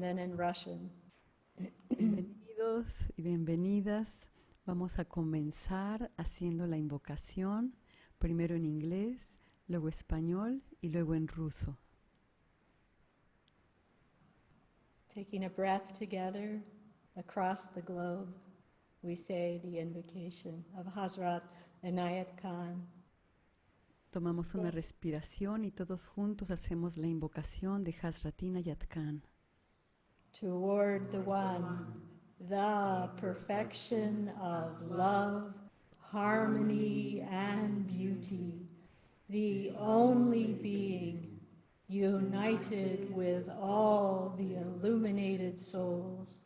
then in Russian. Bienvenidos y bienvenidas. Vamos a comenzar haciendo la invocación, primero en inglés, luego español y luego en ruso. Taking a breath together across the globe, we say the invocation of Hazrat Inayat Khan. Tomamos una respiración y todos juntos hacemos la invocación de Hazrat Inayat Khan. Toward the One, the perfection of love, harmony, and beauty, the only being, united with all the illuminated souls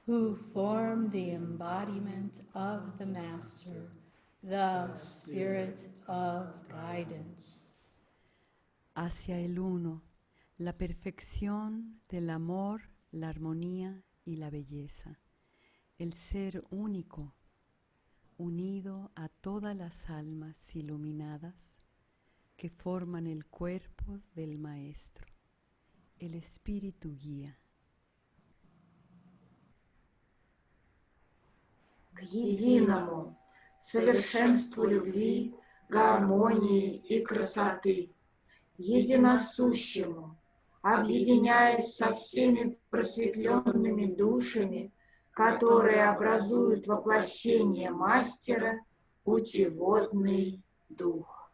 who form the embodiment of the Master, the Spirit of Guidance. Hacia el uno, la perfección del amor, la armonía y la belleza. El ser único, unido a todas las almas iluminadas que forman el cuerpo del Maestro, el Espíritu guía. К единому, совершенству любви, гармонии и красоты, единосущему, объединяясь со всеми просветленными душами, которые образуют воплощение Мастера, путеводный дух.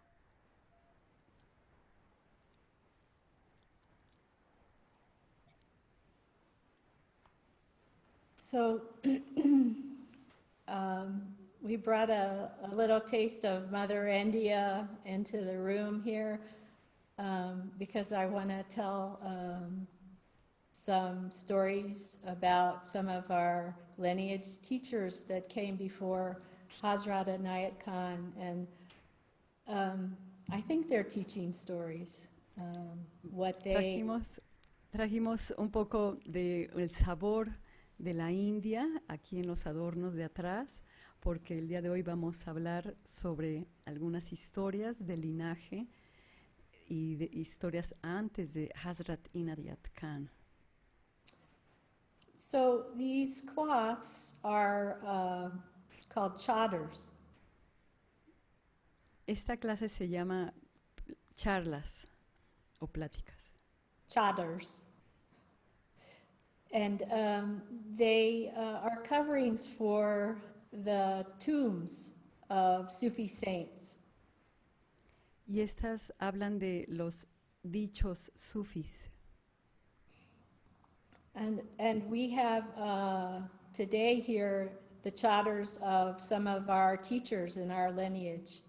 So we brought a little taste of Mother India into the room here because I want to tell some stories about some of our lineage teachers that came before Hazrat Inayat Khan, and I think they're teaching stories. What they Trajimos un poco del sabor de la India aquí en los adornos de atrás, porque el día de hoy vamos a hablar sobre algunas historias de linaje y de historias antes de Hazrat Inayat Khan. So these cloths are called chadars. Esta clase se llama charlas o pláticas. Chadars. And they are coverings for the tombs of Sufi saints. Y estas hablan de los dichos sufis. And we have today here the chadars of some of our teachers in our lineage.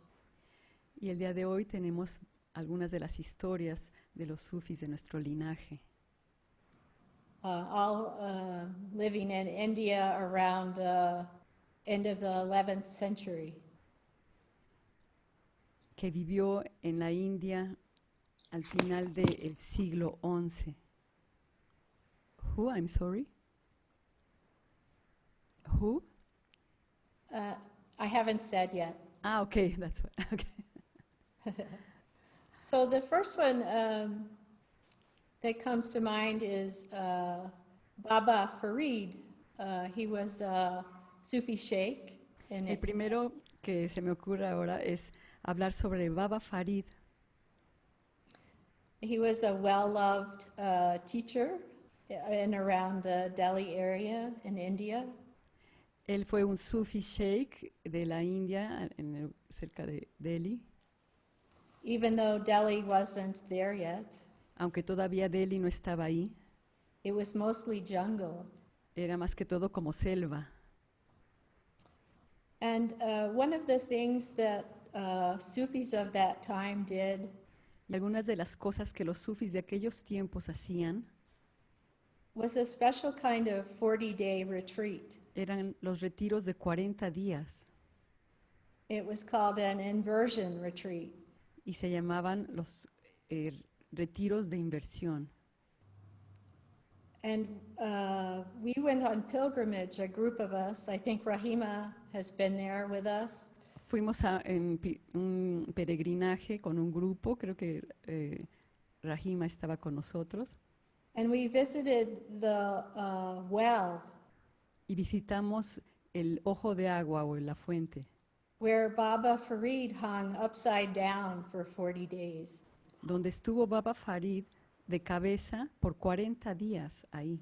Y el día de hoy tenemos algunas de las historias de los sufis de nuestro linaje. All living in India around the end of the 11th century. Que vivió en la India al final del siglo XI. Who? I'm sorry? Who? I haven't said yet. Ah, okay, that's what, okay. So the first one that comes to mind is Baba Farid. He was a Sufi sheikh. El primero que se me ocurre ahora es hablar sobre Baba Farid. He was a well-loved teacher in around the Delhi area in India. Él fue un Sufi sheikh de la India, cerca de Delhi. Even though Delhi wasn't there yet. Aunque todavía Delhi no estaba ahí. It was mostly jungle. Era más que todo como selva. And one of the things that Sufis of that time did. Y algunas de las cosas que los sufis de aquellos tiempos hacían was a special kind of 40-day retreat. Eran los retiros de 40 días. It was called an inversion retreat. Y se llamaban los retiros de inversión. And we went on pilgrimage, a group of us. I think Rahima has been there with us. Fuimos en un peregrinaje con un grupo, creo que Rahima estaba con nosotros. And we visited the well y visitamos el ojo de agua o la fuente, where Baba Farid hung upside down for 40 days. donde estuvo Baba Farid de cabeza por 40 días ahí,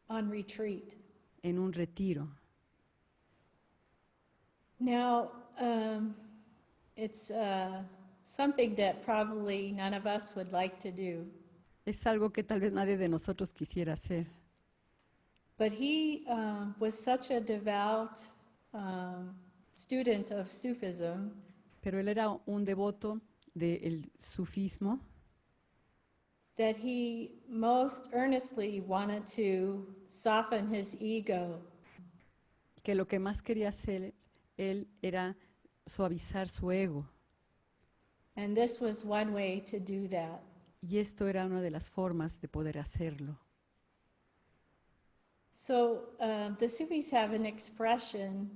On retreat. en un retiro. Now, it's something that probably none of us would like to do, Es algo que tal vez nadie de nosotros quisiera hacer, but he was such a devout student of Sufism pero él era un devoto del sufismo that he most earnestly wanted to soften his ego que lo que más quería hacer él era suavizar su ego. and this was one way to do that. Y esto era una de las formas de poder hacerlo. So the Sufis have an expression,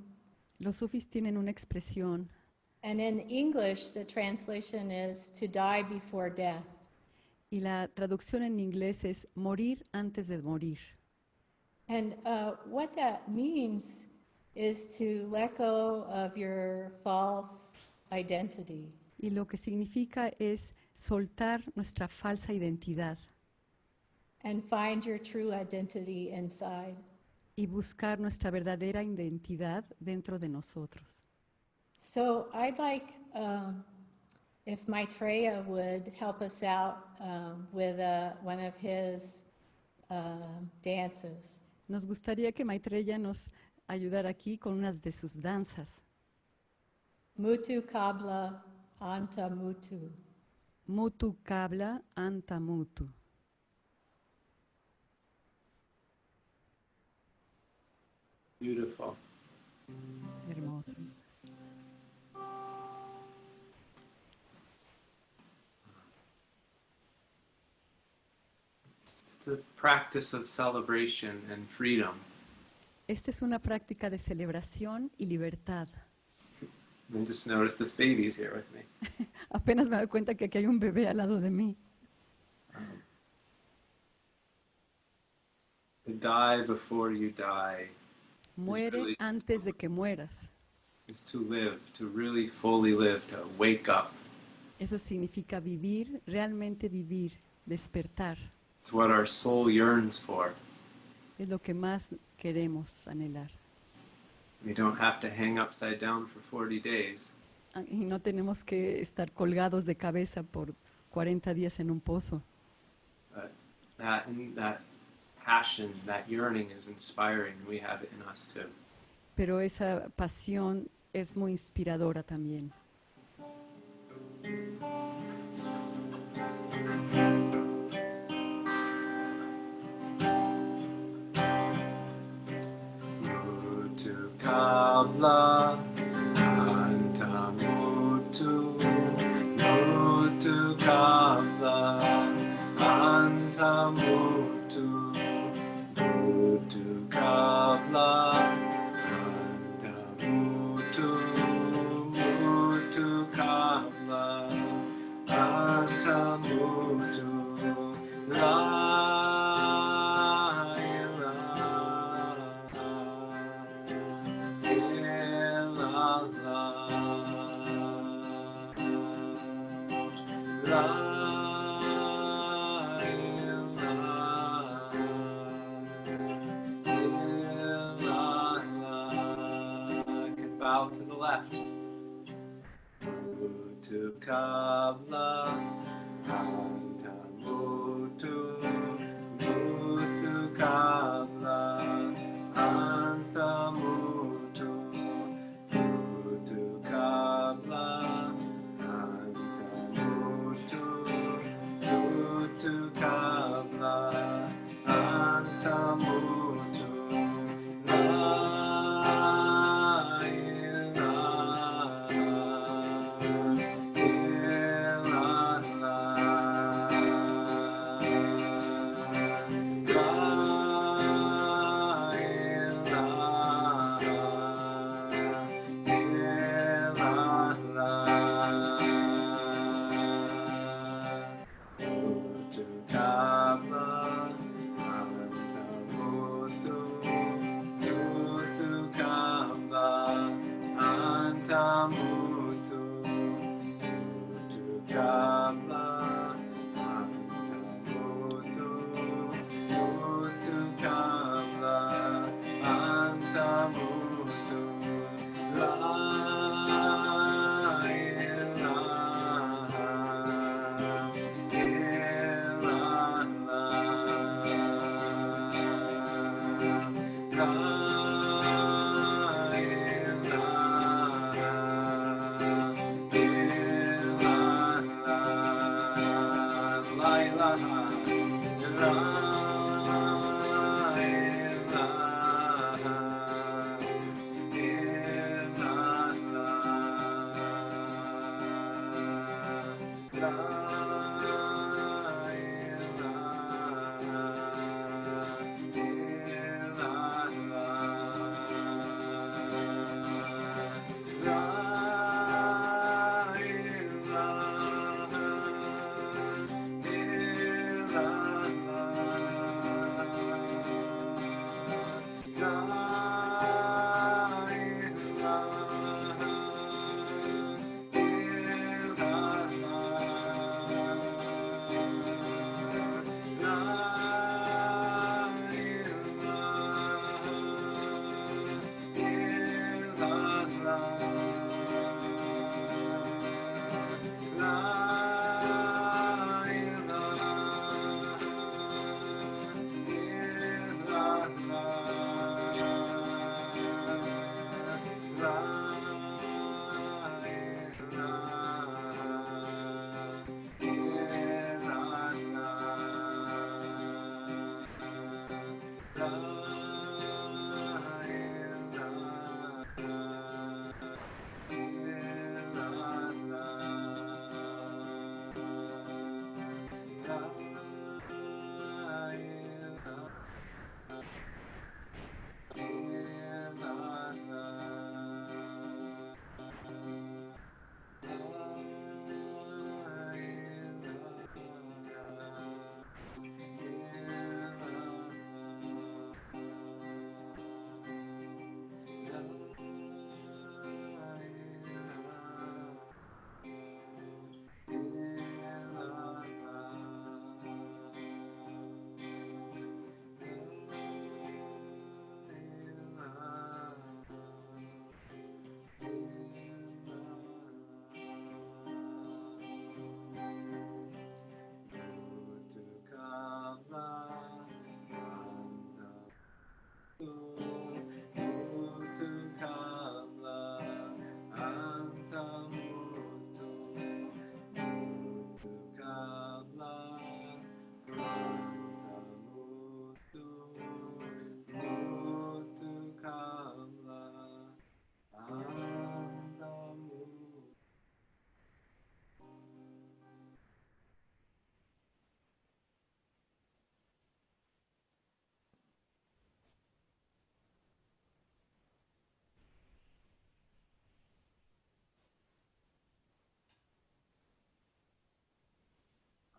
Los sufis tienen una expresión, and in English the translation is to die before death. y la traducción en inglés es morir antes de morir. And what that means is to let go of your false identity Y lo que significa es soltar nuestra falsa identidad and find your true identity inside. y buscar nuestra verdadera identidad dentro de nosotros. So I'd like if Maitreya would help us out with one of his dances. Nos gustaría que Maitreya nos ayudara aquí con unas de sus danzas. Mutu Kabla Anta Mutu. Mutu Kabla Anta Mutu. Beautiful. Hermoso. It's a practice of celebration and freedom. Esta es una práctica de celebración y libertad. And just notice this baby's here with me. Apenas me doy cuenta que aquí hay un bebé al lado de mí. To die before you die Muere antes de que mueras. is to live, to really fully live, to wake up. Eso significa vivir, realmente vivir, despertar. It's what our soul yearns for. Es lo que más queremos anhelar. We don't have to hang upside down for 40 days. Y no tenemos que estar colgados de cabeza por 40 días en un pozo. But that passion, that yearning is inspiring. We have it in us too. Pero esa pasión es muy inspiradora también. Mutu Kabla Anta Mutu. Mutu Kabla Anta Mutu. Mutu Kabla Anta Mutu. Mutu Kabla Anta Mutu. La can bow to the left. Mutu Kabla Anta Mutu. Mutu Kabla Anta Mutu. Mutu Kabla Anta Mutu. Mutu Kabla Anta Mutu. La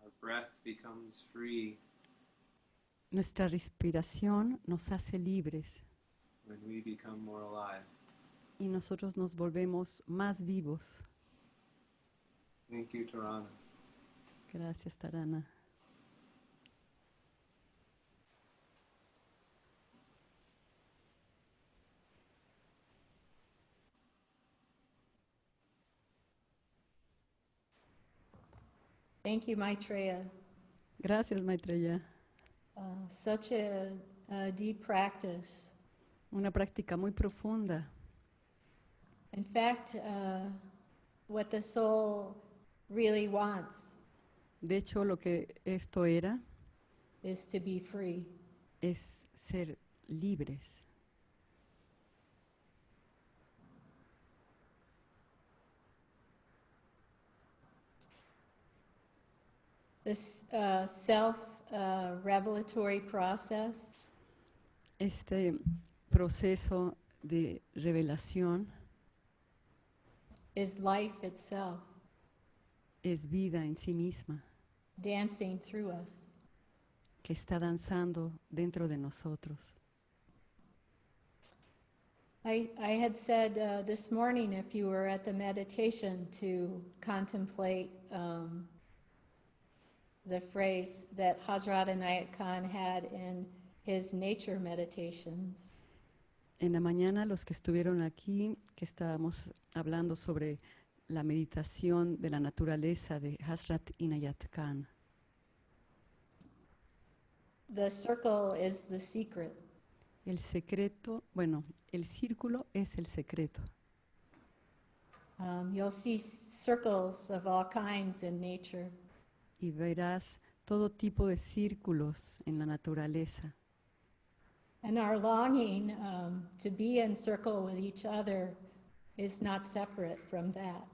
Our breath becomes free Nuestra respiración nos hace libres when we become more alive. y nosotros nos volvemos más vivos. Thank you, Tarana. Gracias, Tarana. Thank you, Maitreya. Gracias, Maitreya. Such a deep practice. Una práctica muy profunda. In fact, what the soul really wants De hecho, lo que esto era is to be free. es ser libres. This self-revelatory process Este proceso de revelación is life itself, es vida en sí misma, dancing through us. que está danzando dentro de nosotros. I had said this morning, if you were at the meditation, to contemplate the phrase that Hazrat Inayat Khan had in his nature meditations. En la mañana, los que estuvieron aquí, que estábamos hablando sobre la meditación de la naturaleza de Hazrat Inayat Khan. The circle is the secret. El secreto, bueno, el círculo es el secreto. You'll see circles of all kinds in nature. Y verás todo tipo de círculos en la naturaleza. And our longing to be in circle with each other is not separate from that.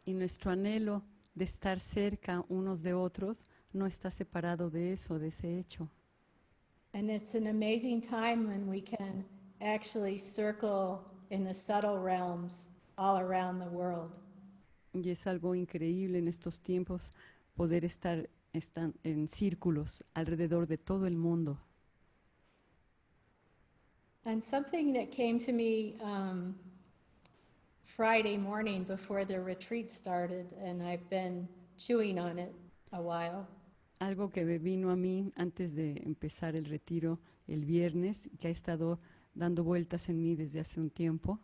Y nuestro anhelo de estar cerca unos de otros no está separado de eso, de ese hecho. And it's an amazing time when we can actually circle in the subtle realms all around the world. Y es algo increíble en estos tiempos poder estar en círculos alrededor de todo el mundo. And something that came to me Friday morning before the retreat started, and I've been chewing on it a while, Algo que me vino a mí antes de empezar el retiro el viernes, que ha estado dando vueltas en mí desde hace un tiempo,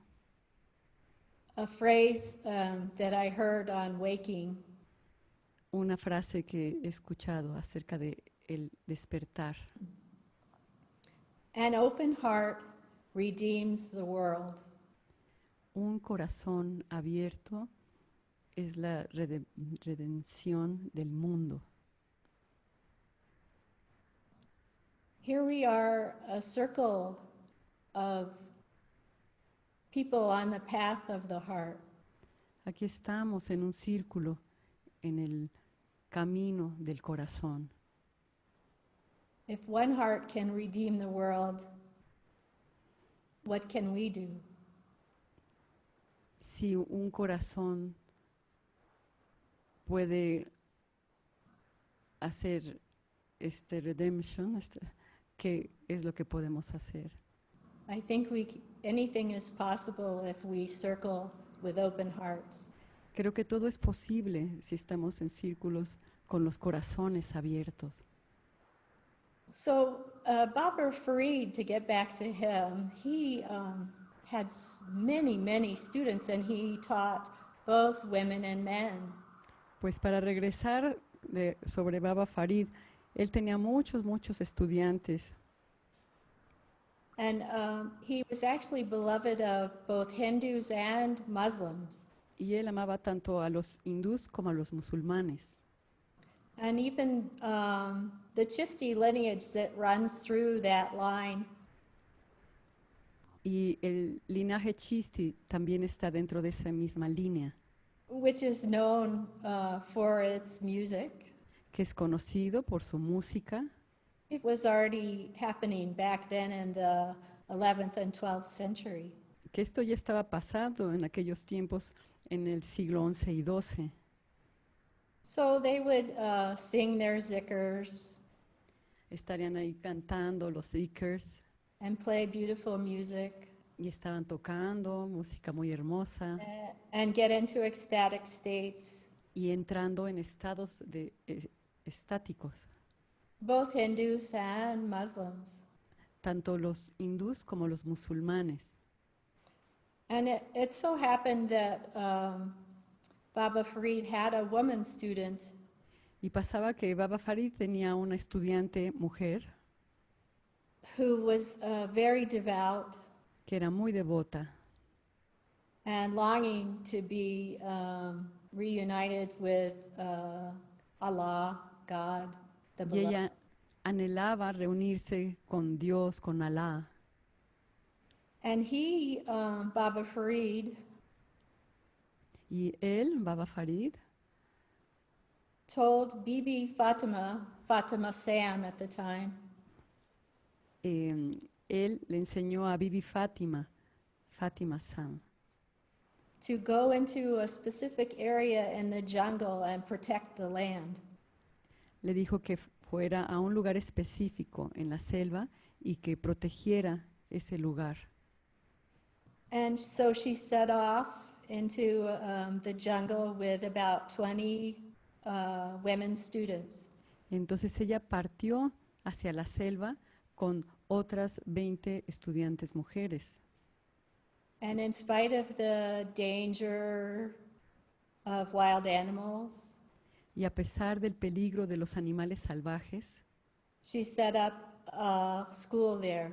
a phrase that I heard on waking, una frase que he escuchado acerca de el despertar. an open heart redeems the world. Un corazón abierto es la redención del mundo. Here we are, a circle of people on the path of the heart. Aquí estamos en un círculo, en el camino del corazón. If one heart can redeem the world, what can we do? Si un corazón puede hacer este redemption, ¿qué es lo que podemos hacer? I think anything is possible if we circle with open hearts. Creo que todo es posible si estamos en círculos con los corazones abiertos. So Babar Farid, to get back to him, he had many students, and he taught both women and men. Pues para regresar sobre Baba Farid, él tenía muchos estudiantes. And he was actually beloved of both Hindus and Muslims. Y él amaba tanto a los hindús como a los musulmanes. And even the Chisti lineage that runs through that line, Y el linaje Chisti también está dentro de esa misma línea, which is known for its music. que es conocido por su música. It was already happening back then in the 11th and 12th century. Que esto ya estaba pasando en aquellos tiempos en el siglo XI y XII. So they would sing their zikrs Estarían ahí cantando los zikrs and play beautiful music y estaban tocando música muy hermosa and get into ecstatic states. y entrando en estados estáticos. Both Hindus and Muslims. Tanto los hindús como los musulmanes. And it so happened that Baba Farid had a woman student Y pasaba que Baba Farid tenía una estudiante mujer who was very devout que era muy devota and longing to be reunited with Allah, God, the y beloved. ella anhelaba reunirse con Dios, con Alá. And he, Baba Farid, Y él, Baba Farid, told Bibi Fatima, Fatima Sam at the time, él le enseñó a Bibi Fátima, Fátima Sam, to go into a specific area in the jungle and protect the land. le dijo que fuera a un lugar específico en la selva y que protegiera ese lugar. And so she set off into the jungle with about 20 women students. Entonces ella partió hacia la selva con otras 20 estudiantes mujeres. And in spite of the danger of wild animals, Y a pesar del peligro de los animales salvajes, she set up a school there.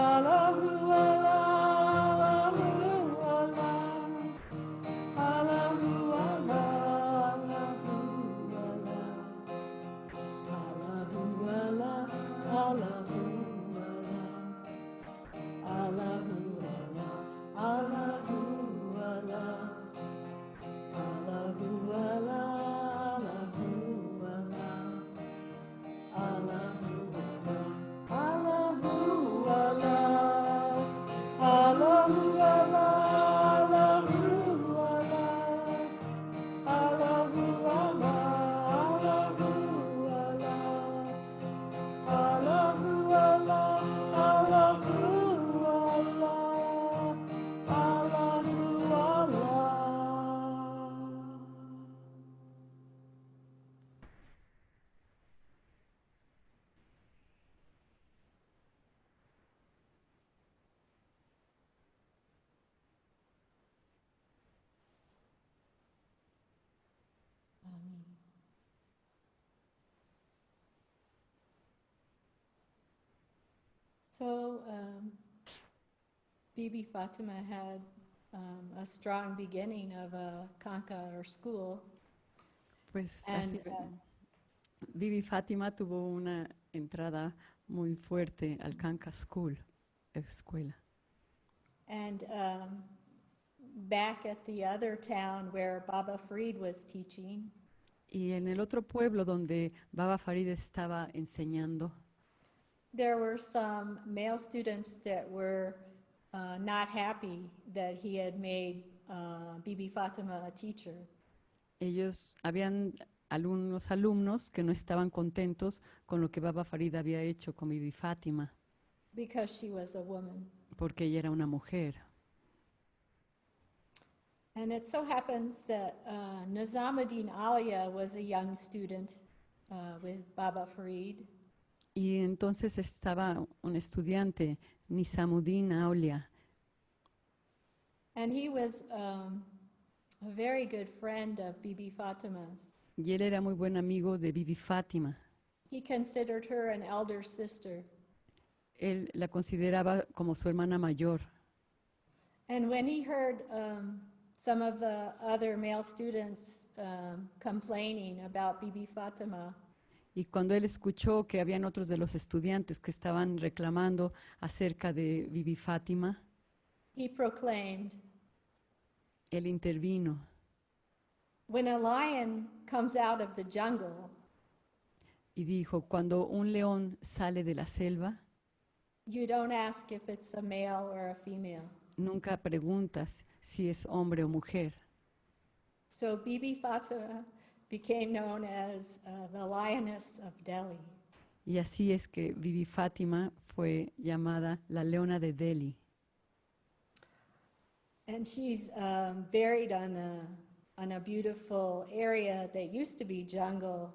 Allahu Allah, Allahu Allah. Allahu Allah, Allahu Allah. Allahu Allah, Allahu Allah. Allahu Allah, Allahu Allah. Allahu Allah, Allahu Allah. Allahu Allah, Allahu Allah. Allahu Allah, Allahu Allah. Allahu Allah, Allahu Allah. Allahu Allah. So, Bibi Fatima had a strong beginning of a Kanka or school, Pues and así, Bibi Fátima tuvo una entrada muy fuerte al Kanka School, escuela. and back at the other town where Baba Farid was teaching, Y en el otro pueblo donde Baba Farid estaba enseñando, there were some male students that were not happy that he had made Bibi Fatima a teacher. habían algunos alumnos que no estaban contentos con lo que Baba Farid había hecho con Bibi Fátima, Because she was a woman. porque ella era una mujer. And it so happens that Nizamuddin Alia was a young student with Baba Farid. Y entonces estaba un estudiante, Nizamuddin Aulia, And he was a very good friend of Bibi Fatima's. y él era muy buen amigo de Bibi Fátima. He considered her an elder sister. Él la consideraba como su hermana mayor. And when he heard some of the other male students complaining about Bibi Fatima, Y cuando él escuchó que habían otros de los estudiantes que estaban reclamando acerca de Bibi Fátima, he proclaimed, él intervino "When a lion comes out of the jungle, y dijo, cuando un león sale de la selva, you don't ask if it's a male or a female." nunca preguntas si es hombre o mujer. So Bibi Fatima became known as the Lioness of Delhi. Y así es que Bibi Fátima fue llamada la Leona de Delhi. And she's buried on a beautiful area that used to be jungle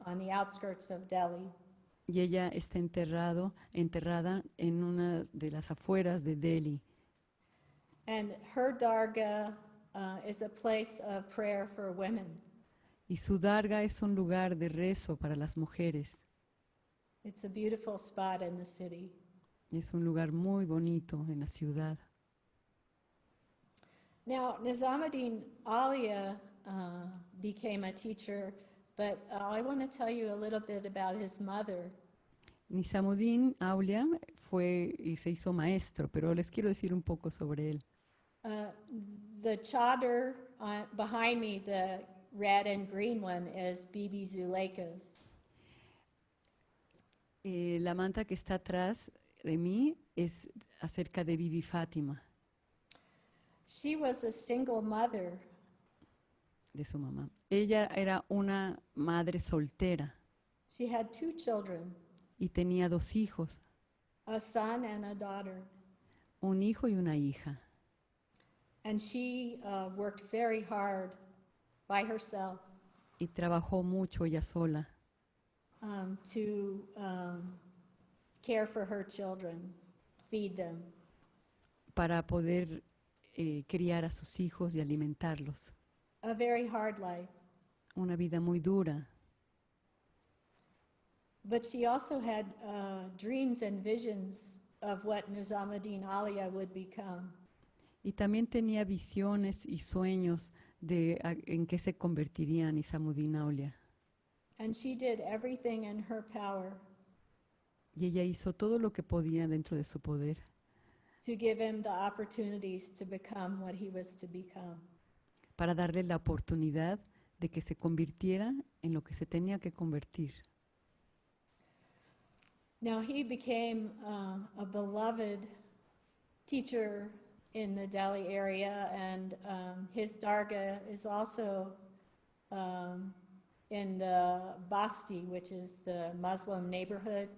on the outskirts of Delhi. Y ella está enterrada en una de las afueras de Delhi. And her dargah is a place of prayer for women. Y su darga es un lugar de rezo para las mujeres. It's a beautiful spot in the city. Y es un lugar muy bonito en la ciudad. Now, Nizamuddin Alia became a teacher, but I want to tell you a little bit about his mother. Nizamuddin Aulia fue y se hizo maestro, pero les quiero decir un poco sobre él. The chadar behind me, the red and green one, is Bibi Zuleika's. La manta que está atrás de mí es acerca de Bibi Fátima, She was a single mother, de su mamá. Ella era una madre soltera she had 2 children, y tenía 2 hijos, a son and a daughter. un hijo y una hija. And she worked very hard by herself Y trabajó mucho ella sola to care for her children, feed them. para poder criar a sus hijos y alimentarlos. A very hard life. Una vida muy dura, But she also had dreams and visions of what Nizamuddin Aulia would become. Y también tenía visiones y sueños de en qué se convertiría Nizamuddin Aulia. And she did everything in her power Y ella hizo todo lo que podía dentro de su poder to give him the opportunities to become what he was to become. para darle la oportunidad de que se convirtiera en lo que se tenía que convertir. Now he became a beloved teacher in the Delhi area, and his dargah is also in the Basti, which is the Muslim neighborhood.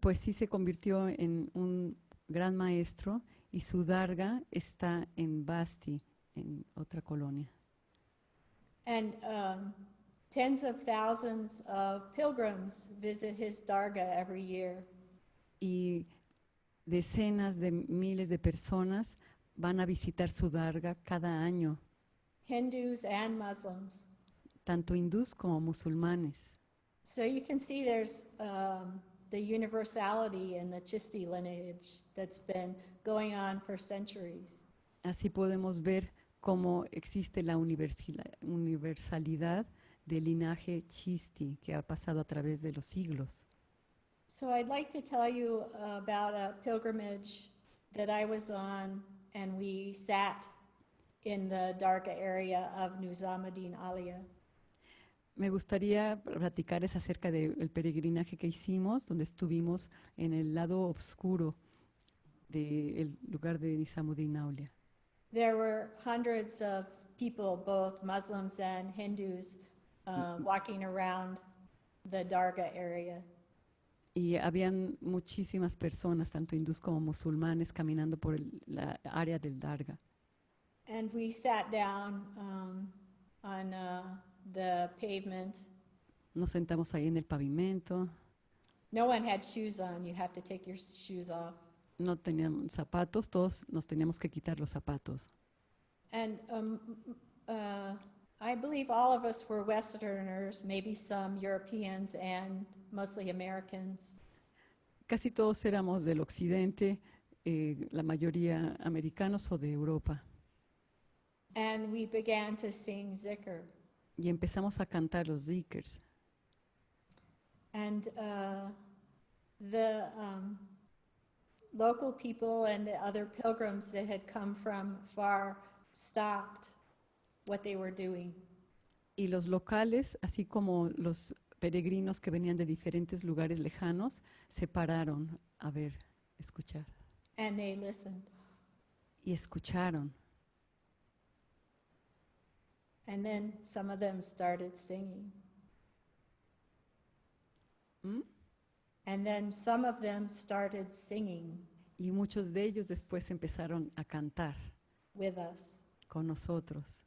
Pues sí se convirtió en un gran maestro y su darga está en Basti, en otra colonia. And tens of thousands of pilgrims visit his dargah every year. Y decenas de miles de personas van a visitar su darga cada año, Hindus and Muslims. tanto hindús como musulmanes. So you can see there's the universality in the Chisti lineage that's been going on for centuries. Así podemos ver cómo existe la universalidad del linaje Chisti que ha pasado a través de los siglos. So I'd like to tell you about a pilgrimage that I was on, and we sat in the Dargah area of Nizamuddin Aulia. Me gustaría platicarles acerca del peregrinaje que hicimos, donde estuvimos en el lado oscuro del lugar de Nizamuddin Aulia. There were hundreds of people, both Muslims and Hindus, walking around the Dargah area. Y habían muchísimas personas, tanto hindús como musulmanes, caminando por la área del Darga. And we sat down on the pavement. Nos sentamos ahí en el pavimento, No one had shoes on. You have to take your shoes off. no teníamos zapatos, todos nos teníamos que quitar los zapatos. And I believe all of us were Westerners, maybe some Europeans and mostly Americans. Casi todos éramos del occidente, la mayoría americanos o de Europa. And we began to sing zikr. Y empezamos a cantar los zikrs. And the local people and the other pilgrims that had come from far stopped what they were doing. Y los locales, así como los peregrinos que venían de diferentes lugares lejanos, se pararon a ver, escuchar. And they listened. Y escucharon. And then some of them started singing. ¿Mm? And then some of them started singing Y muchos de ellos después empezaron a cantar with us. con nosotros.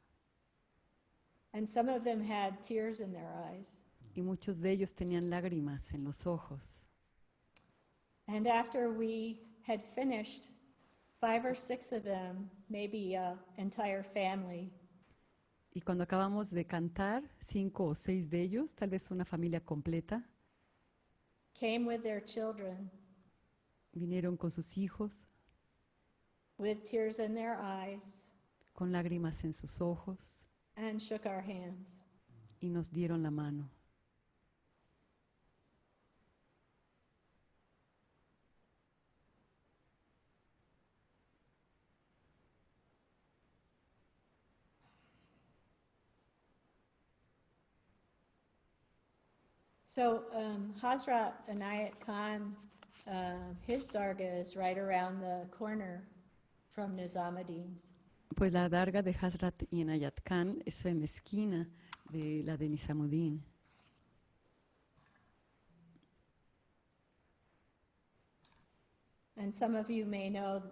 And some of them had tears in their eyes. Y muchos de ellos tenían lágrimas en los ojos. And after we had finished, 5 or 6 of them, maybe an entire family, Y cuando acabamos de cantar, 5 o 6 de ellos, tal vez una familia completa, came with their children, vinieron con sus hijos, with tears in their eyes, con lágrimas en sus ojos, and shook our hands. y nos dieron la mano. So Hazrat Inayat Khan, his dargah is right around the corner from Nizamuddin's. Pues la darga de Hazrat Inayat Khan es en la esquina de la de Nizamuddin. And some of you may know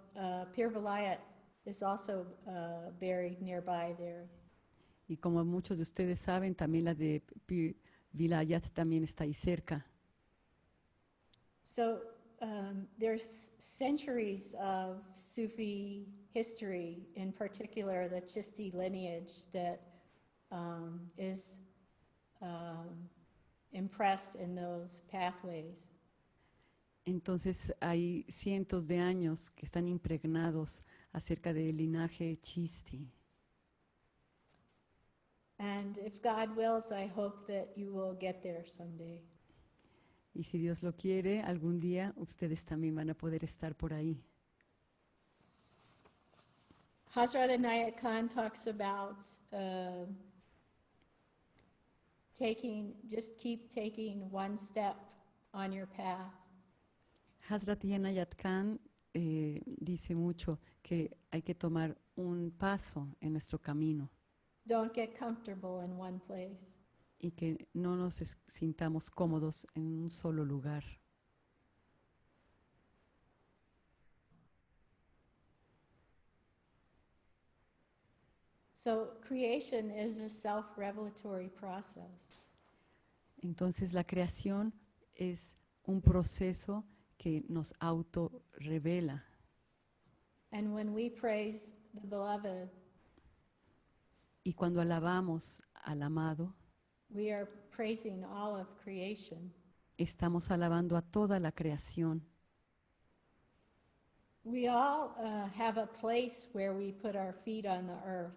Pir Vilayat is also buried nearby there. Y como muchos de ustedes saben, también la de Pir Vilayat también está ahí cerca. So there's centuries of Sufi history, in particular the Chisti lineage, that is impressed in those pathways. Entonces hay cientos de años que están impregnados acerca del linaje Chisti. And if God wills, I hope that you will get there someday. Y si Dios lo quiere, algún día ustedes también van a poder estar por ahí. Hazrat Inayat Khan talks about just keep taking one step on your path. Hazrat Inayat Khan dice mucho que hay que tomar un paso en nuestro camino Don't get comfortable in one place. y que no nos sintamos cómodos en un solo lugar. So creation is a self-revelatory process. Entonces la creación es un proceso que nos auto-revela. And when we praise the beloved, Y cuando alabamos al amado, we are praising all of creation. estamos alabando a toda la creación. We all have a place where we put our feet on the earth.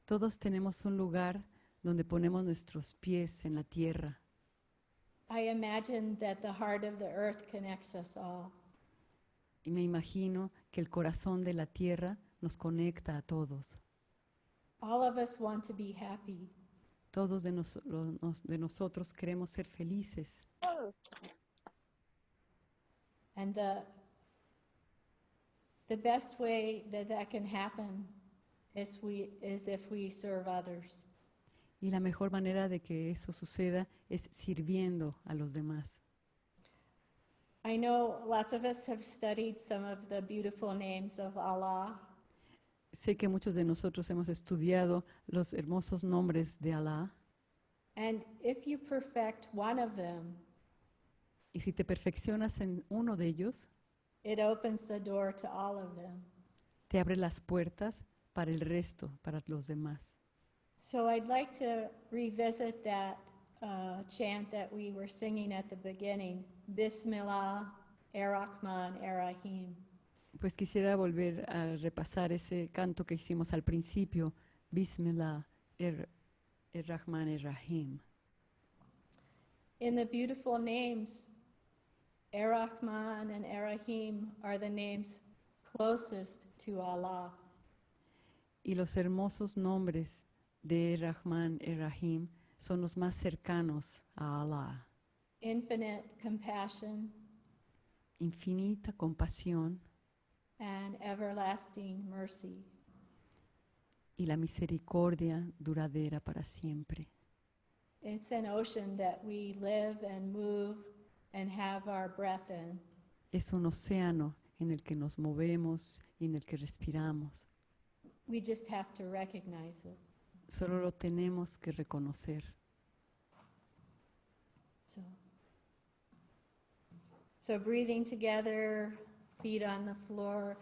Todos tenemos un lugar donde ponemos nuestros pies en la tierra. I imagine that the heart of the earth connects us all. Y me imagino que el corazón de la tierra nos conecta a todos. All of us want to be happy. Todos de nosotros queremos ser felices. And the best way that that can happen is if we serve others. Y la mejor manera de que eso suceda es sirviendo a los demás. I know lots of us have studied some of the beautiful names of Allah. Sé que muchos de nosotros hemos estudiado los hermosos nombres de Alá. And if you perfect one of them, Y si te perfeccionas en uno de ellos, it opens the door to all of them. te abre las puertas para el resto, para los demás. So I'd like to revisit that chant that we were singing at the beginning, Bismillah, Ar-Rahman, Ar-Rahim. Pues quisiera volver a repasar ese canto que hicimos al principio, Bismillah, Ar-Rahman, Ar-Rahim. In the beautiful names, Ar-Rahman and Ar-Rahim are the names closest to Allah. Y los hermosos nombres de Ar-Rahman, Ar-Rahim son los más cercanos a Allah. Infinite compassion Infinita compasión and everlasting mercy. y la misericordia duradera para siempre. It's an ocean that we live and move and have our breath in. Es un océano en el que nos movemos y en el que respiramos. We just have to recognize it. Solo lo tenemos que reconocer. So breathing together, feet on the floor,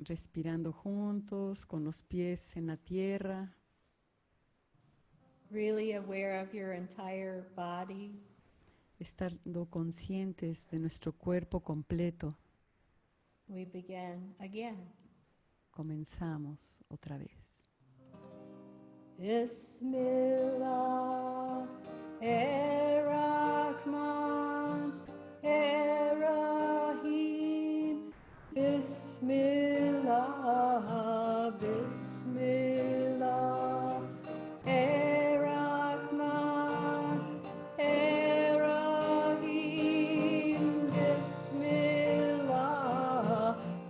Respirando juntos, con los pies en la tierra, really aware of your entire body. estando conscientes de nuestro cuerpo completo. We begin again. Comenzamos otra vez. Bismillah, Ar-Rahman, Ar-Rahim. Bismillah, Bismillah, Ar-Rahman, Ar-Rahim. Bismillah,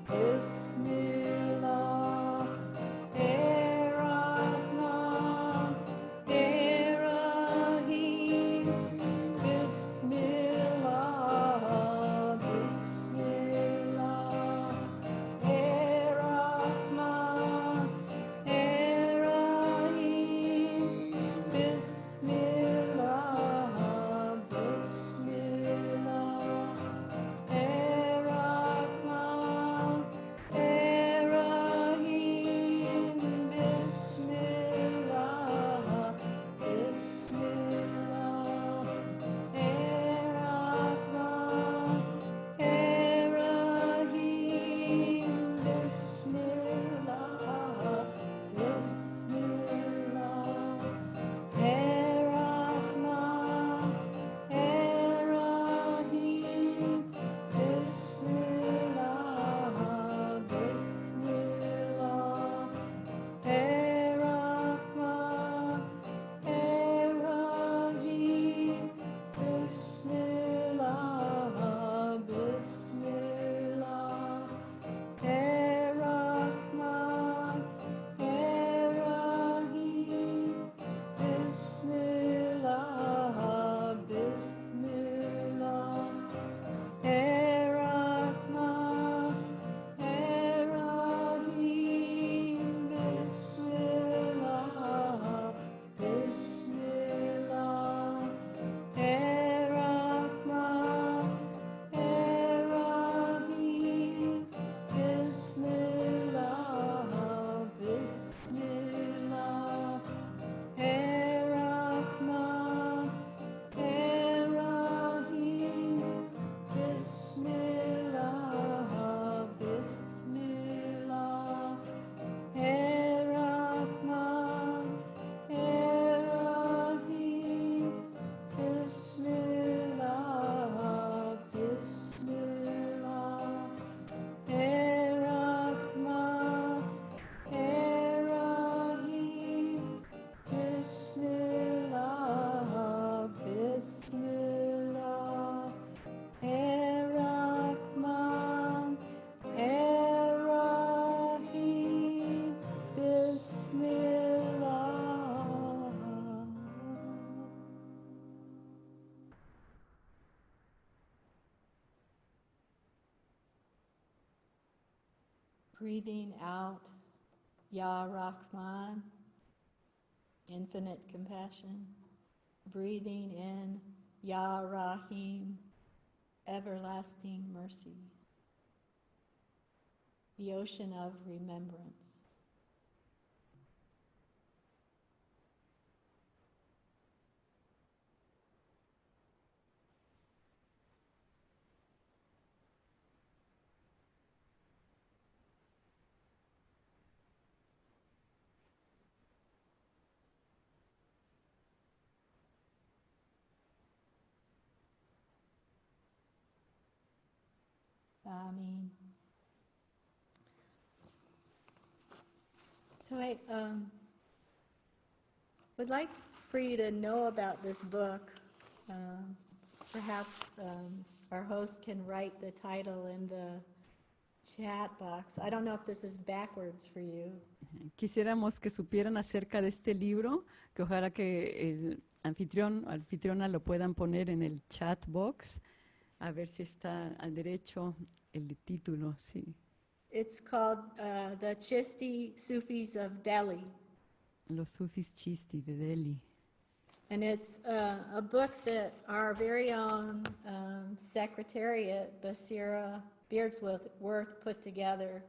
Bismillah, Ar-Rahman, Ar-Rahim. Bismillah. Breathing out, Ya Rahman, infinite compassion. Breathing in, Ya Rahim, everlasting mercy. The ocean of remembrance. Amen. So I would like for you to know about this book. Perhaps our host can write the title in the chat box. I don't know if this is backwards for you. Quisiéramos que supieran acerca de este libro, que ojalá que el anfitrión o anfitriona lo puedan poner en el chat box, a ver si está al derecho el título, sí. It's called The Chisti Sufis of Delhi. Los Sufis Chisti de Delhi. And it's a book that our very own secretariat, Basira Beardsworth, put together.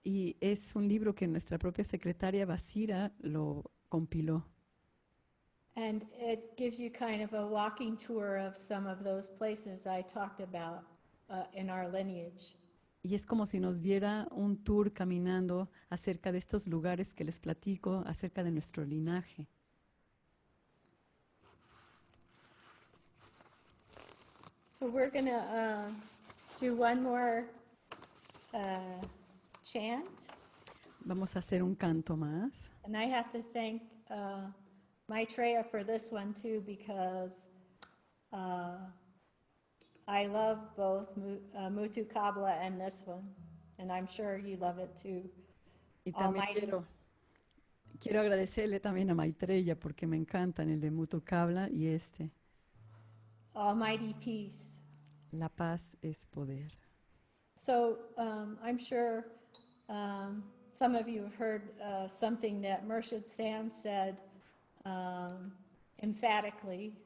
Y es un libro que nuestra propia secretaria Basira lo compiló. And it gives you kind of a walking tour of some of those places I talked about in our lineage. Y es como si nos diera un tour caminando acerca de estos lugares que les platico, acerca de nuestro linaje. So we're going to do one more chant. Vamos a hacer un canto más. And I have to thank Maitreya for this one too, because I love both Mutu Kabla and this one, and I'm sure you love it too. Y también Almighty. quiero agradecerle también a Maitreya porque me encantan el de Mutu Kabla y este. Almighty peace. La paz es poder. So I'm sure some of you have heard something that Murshid Sam said emphatically.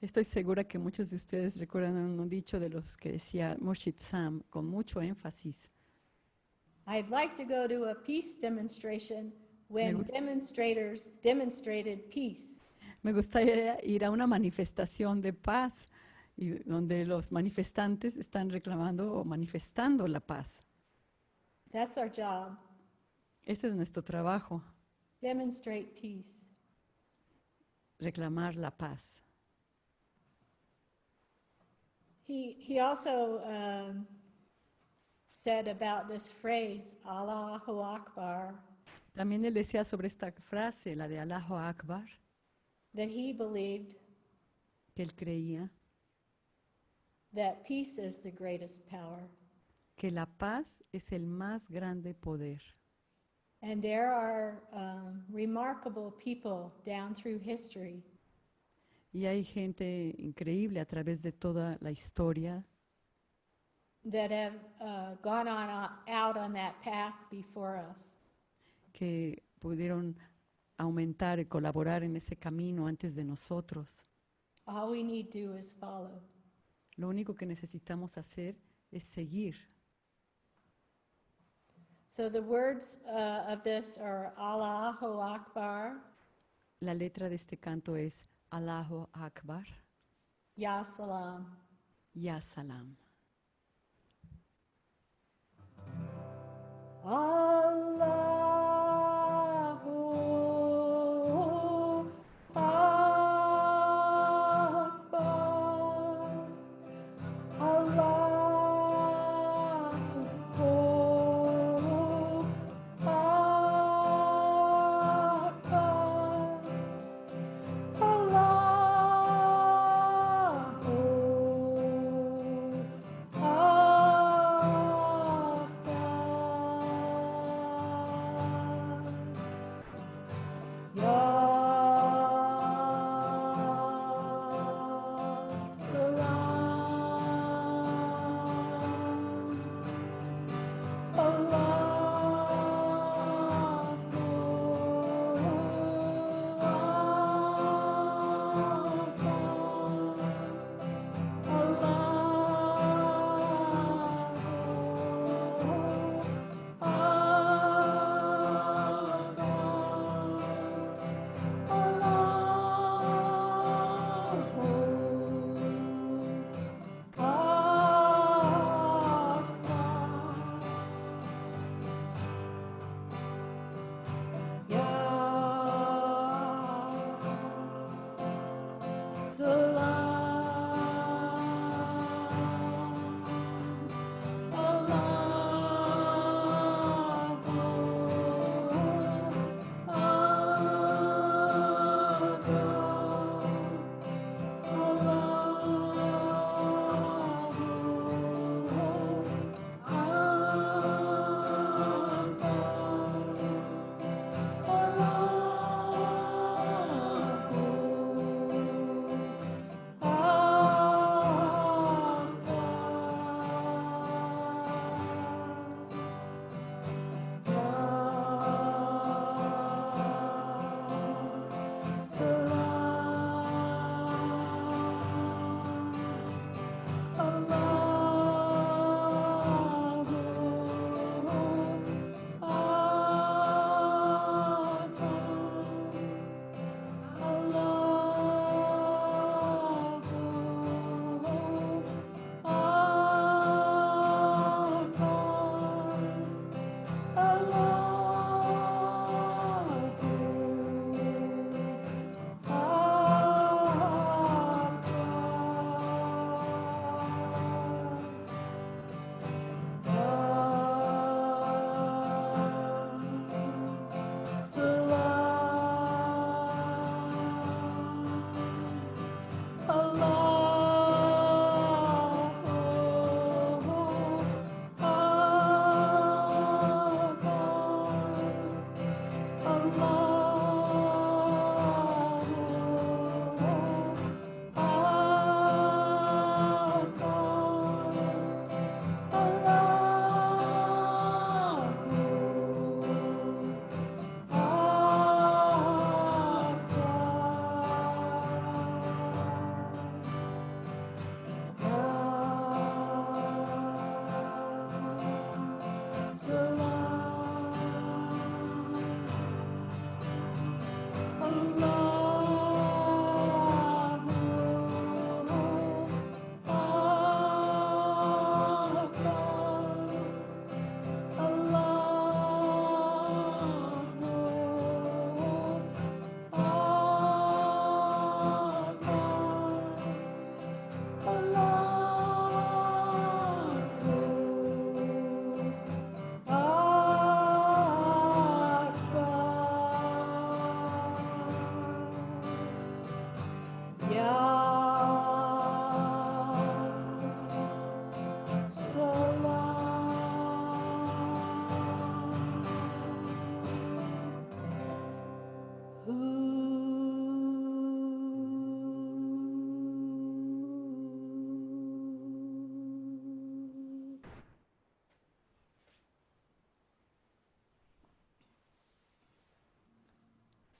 Estoy segura que muchos de ustedes recuerdan un dicho de los que decía Murshid Sam con mucho énfasis. I'd like to go to a peace demonstration when gusta- demonstrators demonstrated peace. Me gustaría ir a una manifestación de paz y donde los manifestantes están reclamando o manifestando la paz. That's our job. Ese es nuestro trabajo, Demonstrate peace. reclamar la paz. He also said about this phrase, Allahu Akbar, También él decía sobre esta frase, la de Allahu Akbar, that he believed que él creía that peace is the greatest power. que la paz es el más grande poder. And there are remarkable people down through history Y hay gente increíble a través de toda la historia that have gone out on that path before us. que pudieron aumentar y colaborar en ese camino antes de nosotros. All we need to do is follow. Lo único que necesitamos hacer es seguir. So the words of this are Allahu Akbar, La letra de este canto es Allahu Akbar, Ya Salam. Ya Salam. Allahu Akbar, Allahu Akbar, Allahu Akbar.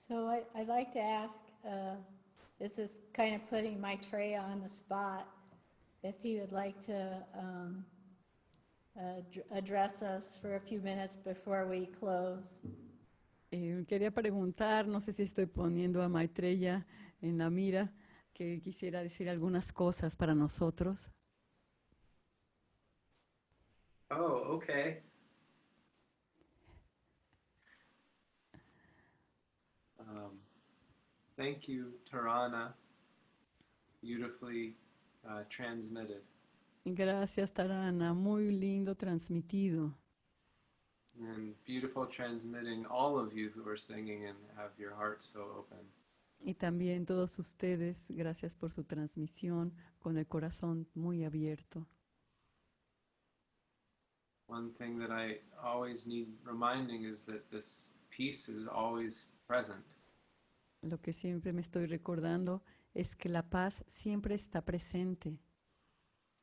So I'd like to ask, this is kind of putting my Trey on the spot, if he would like to address us for a few minutes before we close. Quería preguntar, no sé si estoy poniendo a Maitreya en la mira, que quisiera decir algunas cosas para nosotros. Oh, okay. Thank you, Tarana. Beautifully transmitted. Gracias, Tarana, muy lindo transmitido. And beautiful transmitting all of you who are singing and have your hearts so open. Y también todos ustedes, gracias por su transmisión con el corazón muy abierto. One thing that I always need reminding is that this peace is always present. Lo que siempre me estoy recordando es que la paz siempre está presente.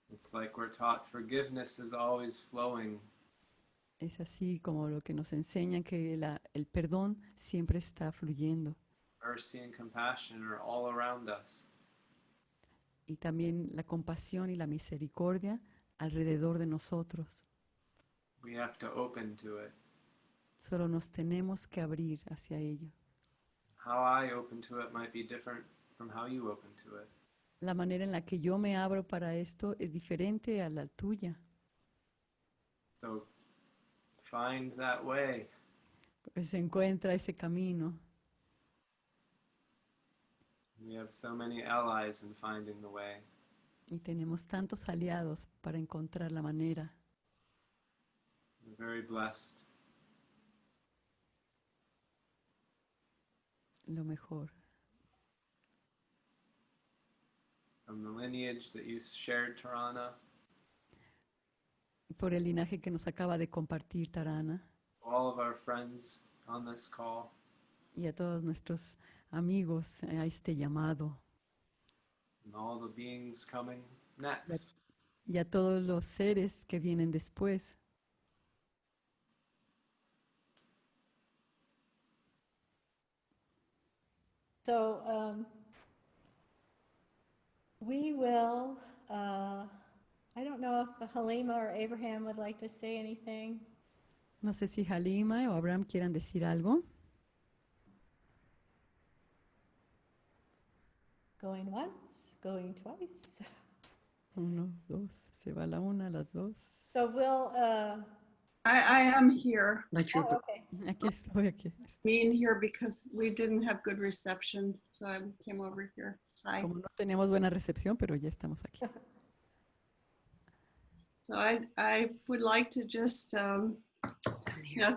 It's like we're taught forgiveness is always flowing. Es así como lo que nos enseñan que el perdón siempre está fluyendo. Mercy and compassion are all around us. Y también la compasión y la misericordia alrededor de nosotros. We have to open to it. Solo nos tenemos que abrir hacia ello. How I open to it might be different from how you open to it. La manera en la que yo me abro para esto es diferente a la tuya. So find that way. Pues se encuentra ese camino. We have so many allies in finding the way. Y tenemos tantos aliados para encontrar la manera. We're very blessed. Lo mejor. From the lineage that you shared, Tarana, Por el linaje que nos acaba de compartir Tarana. all of our friends on this call, Y a todos nuestros amigos a este llamado. and all the beings coming next. Y a todos los seres que vienen después. So we will, I don't know if Halima or Abraham would like to say anything. No sé si Halima o Abraham quieran decir algo. Going once, going twice. 1, 2, se va la una, las dos. So we'll, I am here, oh, okay. Aquí estoy, aquí. being here because we didn't have good reception, so I came over here. Hi. Como no tenemos buena recepción, pero ya estamos aquí. So I would like to just,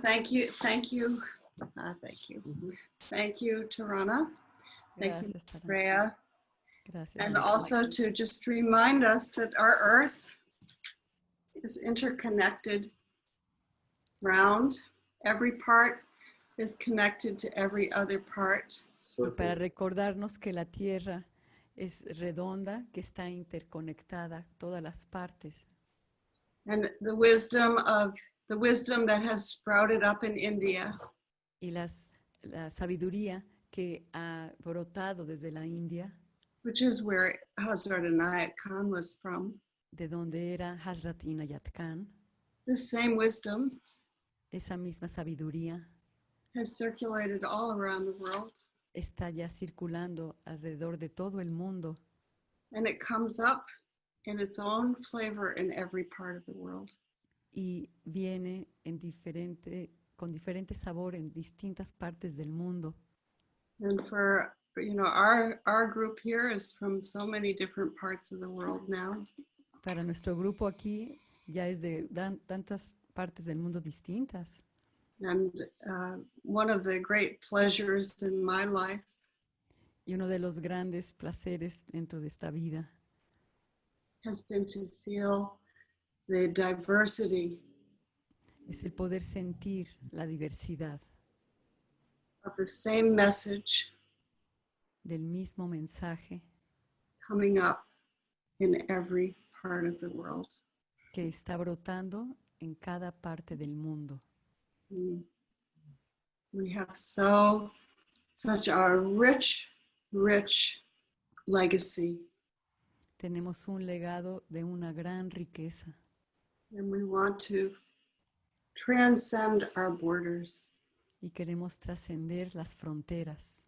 thank you, thank you, Tarana. Thank you, Gracias, Tarana. Freya. Gracias. And María. also to just remind us that our earth is interconnected, round. Every part is connected to every other part. Y para recordarnos que la tierra es redonda, que está interconectada, todas las partes. And the wisdom that has sprouted up in India Y la sabiduría que ha brotado desde la India, which is where Hazrat Inayat Khan was from. de donde era Hazrat Inayat Khan, This same wisdom esa misma sabiduría has circulated all around the world, está ya circulando alrededor de todo el mundo and it comes up in its own flavor in every part of the world. y viene con diferente sabor en distintas partes del mundo. And for our group here is from so many different parts of the world now. Para nuestro grupo aquí ya es de tantas partes del mundo distintas. And one of the great pleasures in my life Y uno de los grandes placeres dentro de esta vida has been to feel the diversity es el poder sentir la diversidad of the same message del mismo mensaje coming up in every part of the world. que está brotando en cada parte del mundo. We have so such a rich, rich legacy. Tenemos un legado de una gran riqueza And we want to transcend our borders y queremos trascender las fronteras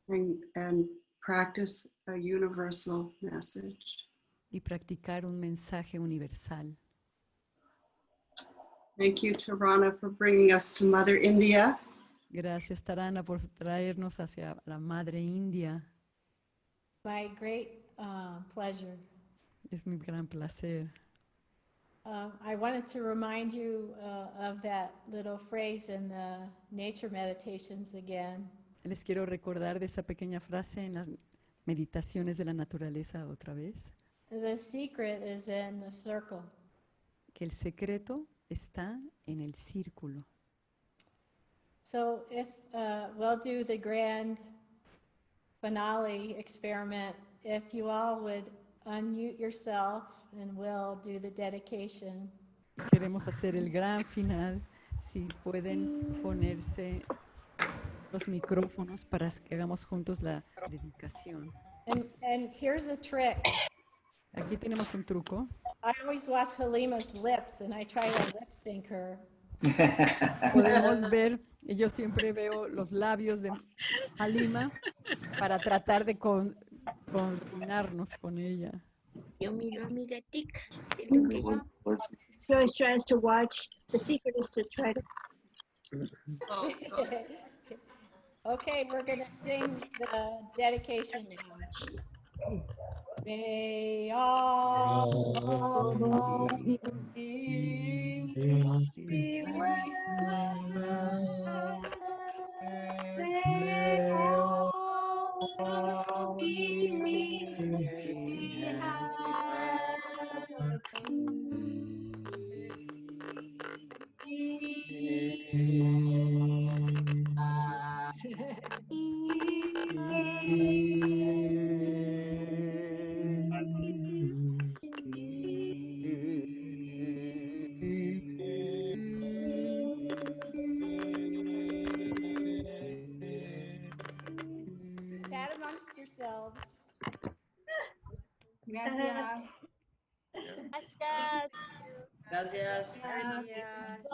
and practice a universal message. y practicar un mensaje universal. Thank you, Tarana, for bringing us to Mother India. Gracias, Tarana, por traernos hacia la Madre India. My great pleasure. Es mi gran placer. I wanted to remind you of that little phrase in the nature meditations again. Les quiero recordar de esa pequeña frase en las meditaciones de la naturaleza otra vez, The secret is in the circle. que el secreto está en el círculo. So if we'll do the grand finale experiment, if you all would unmute yourself and we'll do the dedication. Queremos hacer el gran final, si pueden ponerse los micrófonos para que hagamos juntos la dedicación. And here's a trick. Aquí tenemos un truco. I always watch Halima's lips and I try to lip sync her. Podemos ver, y yo siempre veo los labios de Halima para tratar de coordinarnos con ella. Yo miro a mi gatica. Es lo que yo always tries to watch. The secret is to try to. Okay, we're gonna sing the dedication now. May all beings be well. May all beings be Chat amongst yourselves. Gracias. Gracias. Gracias. Gracias.